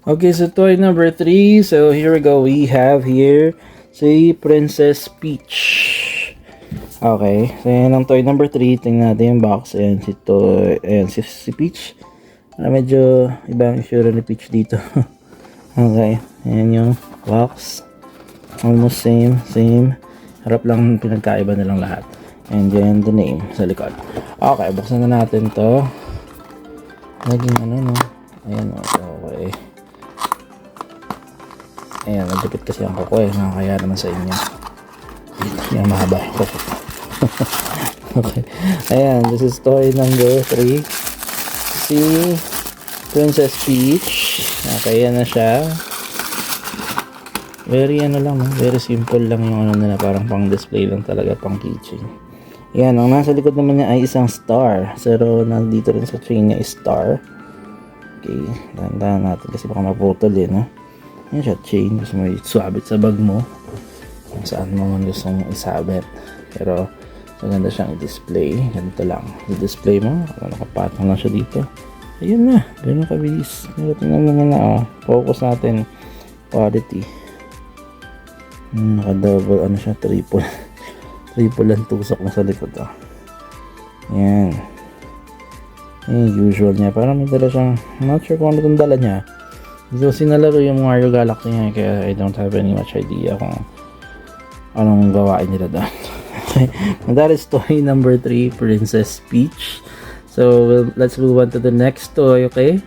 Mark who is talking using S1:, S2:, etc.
S1: Okay, so toy number 3. So here we go. We have here si Princess Peach. Okay, so yan ang toy number 3. Tingnan natin yung box. Ayan si toy. Ayan si Peach. Medyo iba ang issue ni Peach dito. Okay, ayan yung box. Almost same. Harap lang, pinagkaiba na lang lahat. And then the name sa likod. Okay, buksan na natin to. Naging ano no. Ayan, okay. Ayan, nagdipit kasi ang kuko eh. Nakakaya naman sa inyo. Yan, mahaba yung kuko. Okay. Ayan, this is toy number 3. Si Princess Peach. Okay, yan na siya. Very ano lang, very simple lang yung ano nila. Parang pang display lang talaga, pang keychain. Yan, ang nasa likod naman niya ay isang star. Pero nandito rin sa chain niya is star. Okay, dahan-dahan natin kasi baka maputol eh, no? Yan siya, chain. Gusto mo isabit sa bag mo. Kung saan mo man gusto mong isabit. Pero maganda siyang i-display. Ganito lang. I-display mo. Nakapatong lang siya dito. Ayun na. Ganun kabilis. Tingnan mo muna, oh. Focus natin. Quality. Naka-double, ano siya, triple ang tusok na sa likod, oh. Yan. Usual niya. Parang may dala siyang, not sure kung ano itong dala niya. So, sinalaro yung Mario Galaxy niya, kaya I don't have any much idea kung anong gawain nila doon. And that is toy number 3, Princess Peach. So, let's move on to the next toy, okay?